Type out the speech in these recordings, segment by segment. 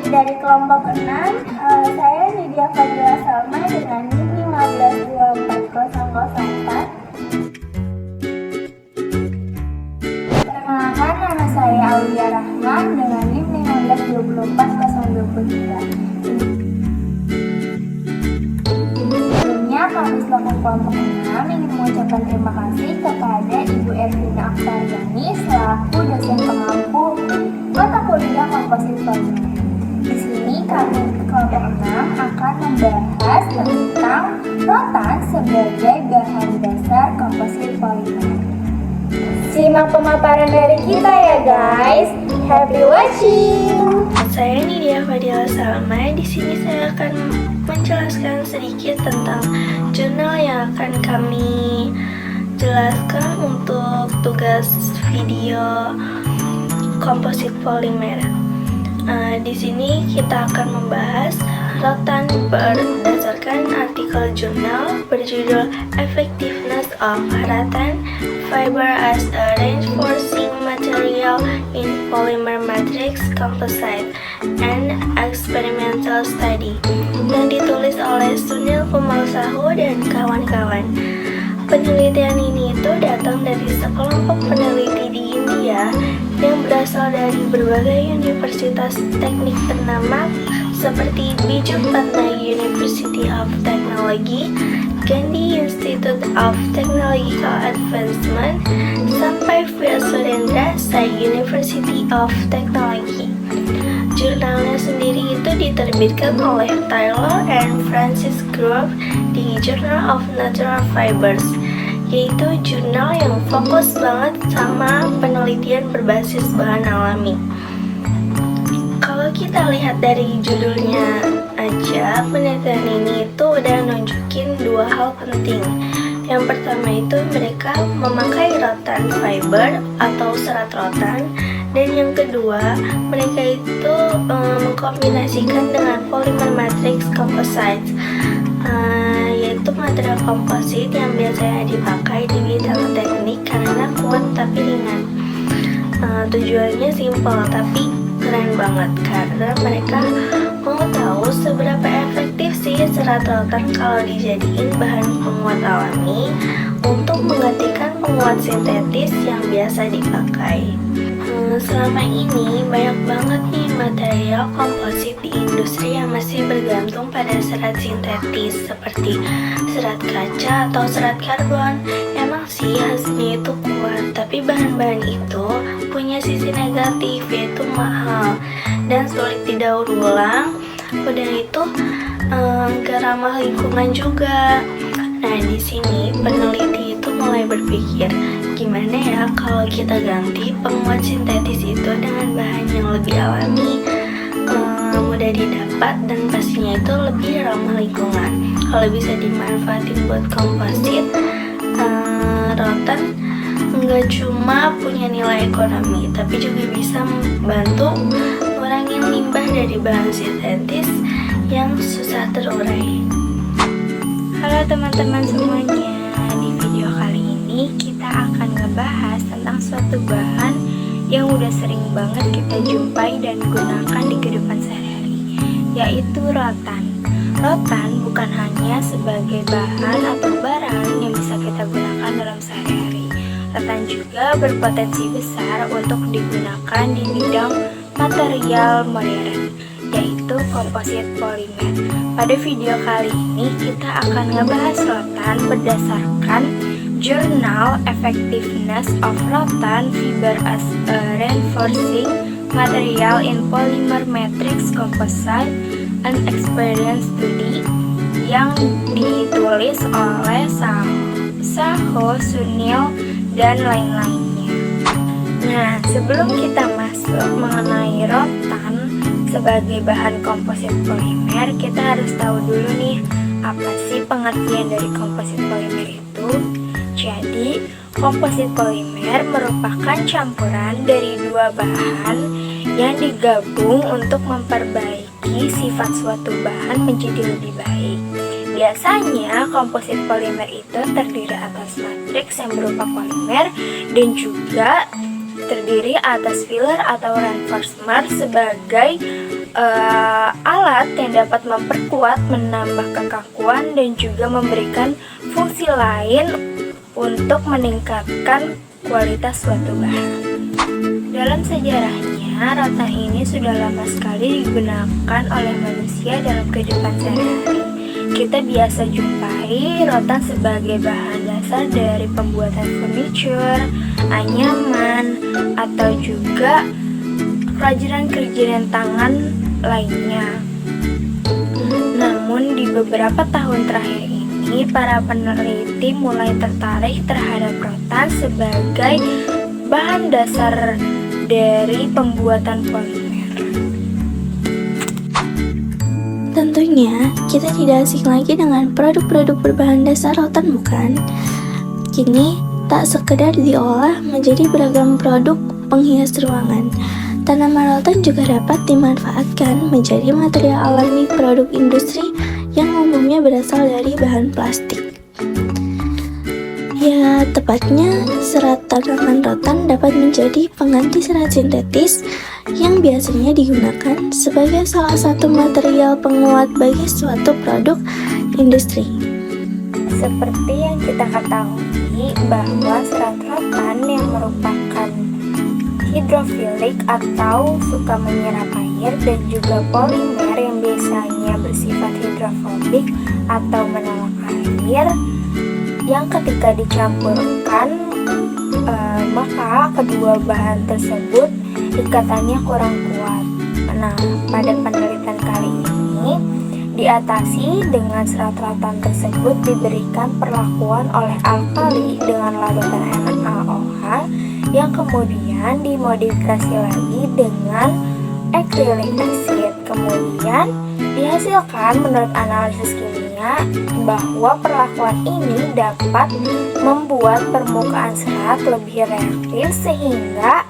Dari kelompok 6, saya Nidia Fadila Salma dengan NIM 1524004. Perkenalkan, nama saya Aulia Rahman dengan NIM 1524023. Sebelumnya, kami selaku kelompok 6 ingin mengucapkan terima kasih kepada Ibu Erlina Aktariani selaku dosen pengampu mata kuliah komposit polimer. Di sini kami kelompok 6 akan membahas tentang rotan sebagai bahan dasar komposit polimer. Simak pemaparan dari kita ya guys. Happy watching. Saya Nidia Fadila Salma. Di sini saya akan menjelaskan sedikit tentang jurnal yang akan kami jelaskan untuk tugas video komposit polimer. Di sini kita akan membahas rotan berdasarkan artikel jurnal berjudul Effectiveness of Rattan Fiber as a Reinforcing Material in Polymer Matrix Composite and Experimental Study yang ditulis oleh Sunil Kumar Sahu dan kawan-kawan. Penelitian ini itu datang dari sekelompok peneliti di India yang berasal dari berbagai universitas teknik ternama seperti Biju Patna University of Technology, Gandhi Institute of Technological Advancement, sampai Veer Surendra Sai University of Technology. Jurnalnya sendiri itu diterbitkan oleh Taylor and Francis Grove di Journal of Natural Fibers, yaitu jurnal yang fokus banget sama penelitian berbasis bahan alami. Kalau kita lihat dari judulnya aja, penelitian ini itu udah nunjukin dua hal penting. Yang pertama itu mereka memakai rotan fiber atau serat rotan, dan yang kedua mereka itu mengkombinasikan dengan polymer matrix composite, yaitu material komposit yang biasanya dipakai di bidang teknik karena kuat tapi ringan. Tujuannya simpel tapi keren banget karena mereka mau tahu seberapa efektif sih serat rotan kalau dijadiin bahan penguat alami untuk menggantikan penguat sintetis yang biasa dipakai. Selama ini banyak banget nih material komposit di industri yang masih bergantung pada serat sintetis seperti serat kaca atau serat karbon. Emang sih hasilnya itu kuat, tapi bahan-bahan itu punya sisi negatif, yaitu mahal dan sulit didaur ulang. Udah itu gak ramah lingkungan juga. Nah, di sini peneliti itu mulai berpikir, gimana ya kalau kita ganti penguat sintetis itu dengan bahan yang lebih alami, mudah didapat dan pastinya itu lebih ramah lingkungan. Kalau bisa dimanfaatin buat komposit, rotan nggak cuma punya nilai ekonomi, tapi juga bisa membantu ngurangin limbah dari bahan sintetis yang susah terurai. Halo teman-teman semuanya, di video kali ini kita akan ngebahas tentang suatu bahan yang udah sering banget kita jumpai dan gunakan di kehidupan sehari-hari, yaitu rotan. Rotan bukan hanya sebagai bahan atau barang yang bisa kita gunakan dalam sehari-hari. Rotan juga berpotensi besar untuk digunakan di bidang material modern, yaitu komposit polimer. Pada video kali ini kita akan ngebahas rotan berdasarkan jurnal Effectiveness of Rotan Fiber as a Reinforcing Material in Polymer Matrix Composite and Experience Study yang ditulis oleh Saho, Sunil, dan lain-lainnya. Nah, sebelum kita masuk mengenai rotan sebagai bahan komposit polimer, kita harus tahu dulu nih, apa sih pengertian dari komposit polimer itu? Jadi, komposit polimer merupakan campuran dari dua bahan yang digabung untuk memperbaiki sifat suatu bahan menjadi lebih baik. Biasanya, komposit polimer itu terdiri atas matriks yang berupa polimer dan juga terdiri atas filler atau reinforcer sebagai alat yang dapat memperkuat, menambah kekakuan, dan juga memberikan fungsi lain untuk meningkatkan kualitas suatu bahan. Dalam sejarahnya, rotan ini sudah lama sekali digunakan oleh manusia dalam kehidupan sehari-hari. Kita biasa jumpai rotan sebagai bahan dasar dari pembuatan furniture, anyaman, atau juga kerajinan-kerajinan tangan lainnya. Namun di beberapa tahun terakhir ini, para peneliti mulai tertarik terhadap rotan sebagai bahan dasar dari pembuatan polimer. Tentunya, kita tidak asing lagi dengan produk-produk berbahan dasar rotan, bukan? Kini, tak sekedar diolah menjadi beragam produk penghias ruangan, tanaman rotan juga dapat dimanfaatkan menjadi material alami produk industri yang umumnya berasal dari bahan plastik. Ya, tepatnya serat tanaman rotan dapat menjadi pengganti serat sintetis yang biasanya digunakan sebagai salah satu material penguat bagi suatu produk industri. Seperti yang kita ketahui bahwa serat rotan yang merupakan hidrofilik atau suka menyerap air, dan juga polimer yang biasanya bersifat hidrofobik atau menolak air, yang ketika dicampurkan maka kedua bahan tersebut ikatannya kurang kuat. Nah, pada penelitian kali ini diatasi dengan serat rotan tersebut diberikan perlakuan oleh alkali dengan larutan NaOH yang kemudian dimodifikasi lagi dengan acrylic acid. Kemudian dihasilkan menurut analisis kimia bahwa perlakuan ini dapat membuat permukaan serat lebih reaktif sehingga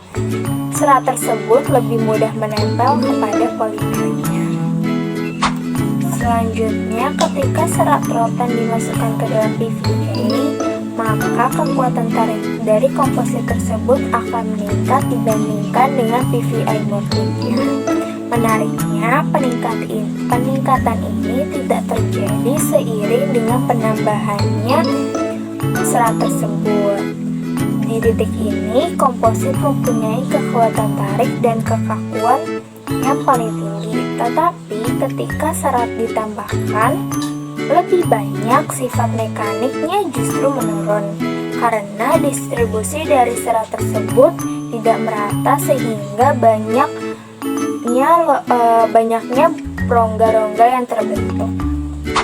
serat tersebut lebih mudah menempel kepada polimernya. Selanjutnya, ketika serat rotan dimasukkan ke dalam PVA, maka kekuatan tarik dari komposit tersebut akan meningkat dibandingkan dengan PVA murninya. Menariknya, peningkatan ini tidak terjadi seiring dengan penambahannya serat tersebut. Di titik ini, komposit mempunyai kekuatan tarik dan kekakuan yang paling tinggi. Tetapi ketika serat ditambahkan lebih banyak, sifat mekaniknya justru menurun karena distribusi dari serat tersebut tidak merata sehingga banyaknya rongga-rongga yang terbentuk.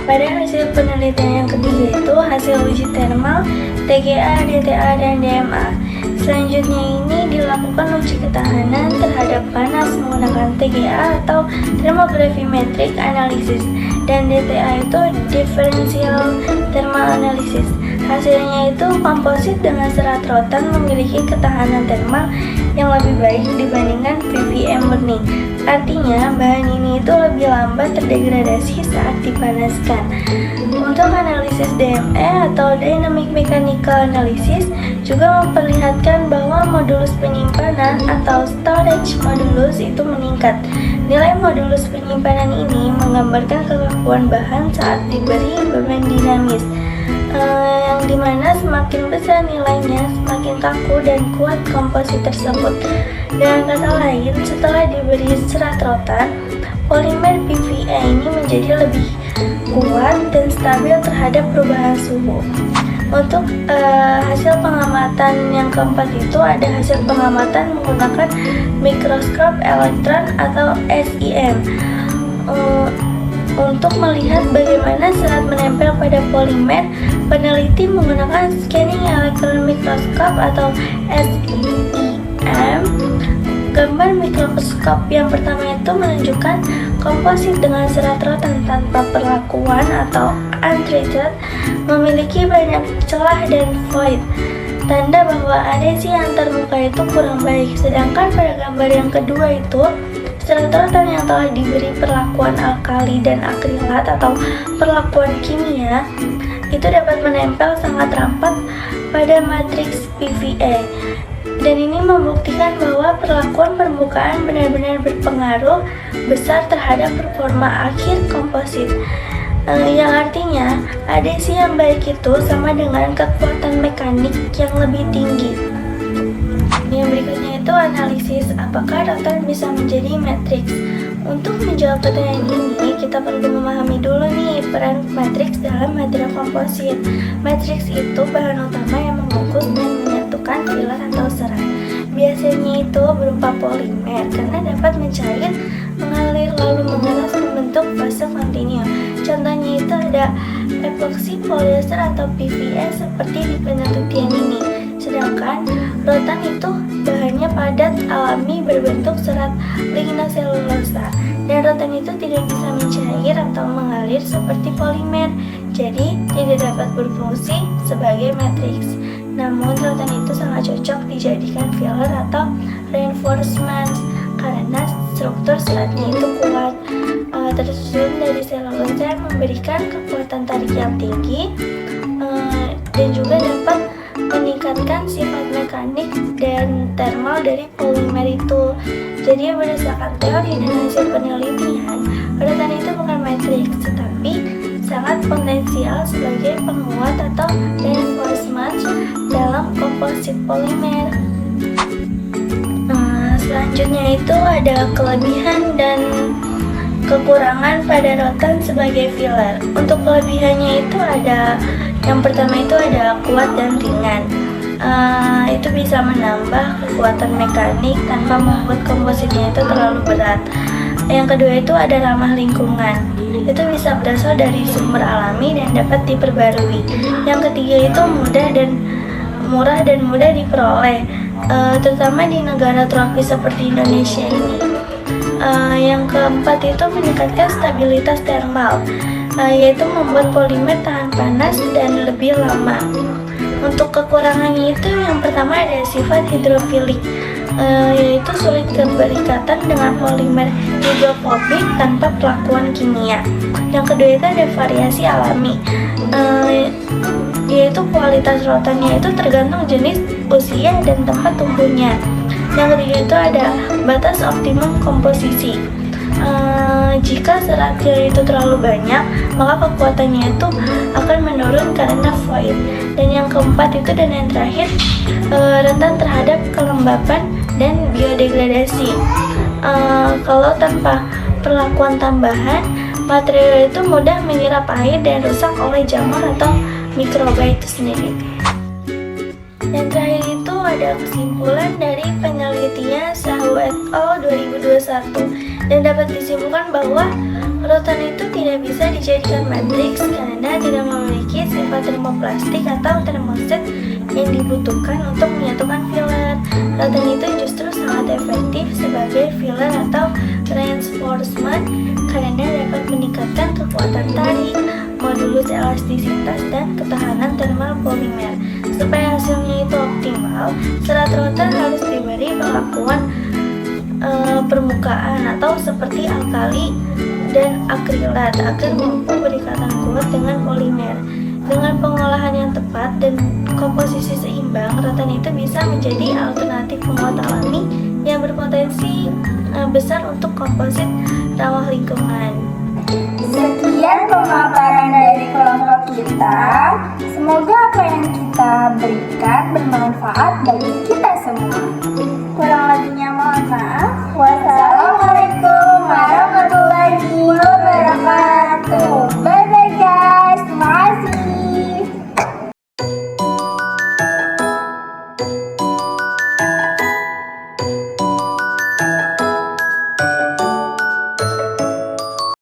Pada hasil penelitian yang ketiga itu hasil uji thermal, TGA, DTA, dan DMA. Selanjutnya ini dilakukan uji ketahanan terhadap panas menggunakan TGA atau thermogravimetric analysis, dan DTA itu differential thermal analysis. Hasilnya itu komposit dengan serat rotan memiliki ketahanan thermal yang lebih baik dibandingkan PVA murni. Artinya, bahan ini itu lebih lambat terdegradasi saat dipanaskan. Untuk analisis DME atau Dynamic Mechanical Analysis juga memperlihatkan bahwa modulus penyimpanan atau storage modulus itu meningkat. Nilai modulus penyimpanan ini menggambarkan kekakuan bahan saat diberi beban dinamis, yang dimana semakin besar nilainya, semakin kaku dan kuat komposit tersebut. Dengan kata lain, setelah diberi serat rotan, polimer PVA ini menjadi lebih kuat dan stabil terhadap perubahan suhu. Untuk hasil pengamatan yang keempat itu ada hasil pengamatan menggunakan mikroskop elektron atau SEM. Untuk melihat bagaimana serat menempel pada polimer, peneliti menggunakan scanning electron microscope atau SEM. Gambar mikroskop yang pertama itu menunjukkan komposit dengan serat rotan tanpa perlakuan atau untreated memiliki banyak celah dan void, tanda bahwa adhesi antar muka itu kurang baik. Sedangkan pada gambar yang kedua itu serat rotan yang telah diberi perlakuan alkali dan akrilat atau perlakuan kimia itu dapat menempel sangat rapat pada matriks PVA. Dan ini membuktikan bahwa perlakuan permukaan benar-benar berpengaruh besar terhadap performa akhir komposit. Yang artinya adhesi yang baik itu sama dengan kekuatan mekanik yang lebih tinggi. Yang berikutnya itu analisis apakah rotan bisa menjadi matriks. Untuk menjawab pertanyaan ini, kita perlu memahami dulu nih peran matriks dalam material komposit. Matriks itu bahan utama yang membungkus dan menyatukan filler atau serat. Biasanya itu berupa polimer karena dapat mencair, mengalir lalu mengeras membentuk fase kontinu. Contohnya itu ada epoksi polyester atau PVS seperti di penelitian ini. Sedangkan rotan itu bahannya padat alami berbentuk serat lignoselulosa, dan rotan itu tidak bisa mencair atau mengalir seperti polimer, jadi tidak dapat berfungsi sebagai matriks. Namun rotan itu sangat cocok dijadikan filler atau reinforcement karena struktur seratnya itu kuat, tersusun dari selulosa yang memberikan kekuatan tarik yang tinggi, dan juga dapat meningkatkan sifat mekanik dan thermal dari polimer itu. Jadi berdasarkan teori dan hasil penelitian, rotan itu bukan matriks, tetapi sangat potensial sebagai penguat atau reinforcement dalam komposit polimer. Selanjutnya itu ada kelebihan dan kekurangan pada rotan sebagai filler. Untuk kelebihannya itu ada, yang pertama itu ada kuat dan ringan. Itu bisa menambah kekuatan mekanik tanpa membuat kompositnya itu terlalu berat. Yang kedua itu ada ramah lingkungan. Itu bisa berasal dari sumber alami dan dapat diperbarui. Yang ketiga itu murah dan mudah diperoleh, terutama di negara tropis seperti Indonesia ini. Yang keempat itu meningkatkan stabilitas termal, yaitu membuat polimer tahan panas dan lebih lama. Untuk kekurangannya itu yang pertama ada sifat hidrofilik, yaitu sulit berikatan dengan polimer hidrofobik tanpa perlakuan kimia. Yang kedua itu ada variasi alami, yaitu kualitas rotannya itu tergantung jenis, usia, dan tempat tumbuhnya. Yang ketiga itu ada batas optimum komposisi. Jika seratnya itu terlalu banyak, maka kekuatannya itu akan menurun karena void. Dan yang keempat itu dan yang terakhir, rentan terhadap kelembapan dan biodegradasi. Kalau tanpa perlakuan tambahan, material itu mudah menyerap air dan rusak oleh jamur atau mikroba itu sendiri. Yang terakhir itu ada kesimpulan dari penelitian Sahu et al. 2021, dan dapat disimpulkan bahwa rotan itu tidak bisa dijadikan matriks karena tidak memiliki sifat termoplastik atau termoset yang dibutuhkan untuk menyatukan filler. Rotan itu justru sangat efektif sebagai filler atau reinforcement karena dapat meningkatkan kekuatan tarik, modulus elastisitas, dan ketahanan thermal polimer. Supaya hasilnya itu optimal, serat rotan harus diberi perlakuan permukaan atau seperti alkali dan akrilat agar mampu berikatan kuat dengan polimer. Dengan pengolahan yang tepat dan komposisi seimbang, rotan itu bisa menjadi alternatif penguat alami yang berpotensi besar untuk komposit ramah lingkungan. Sekian pemaparan dari kelompok kita. Semoga apa yang kita berikan bermanfaat bagi kita semua.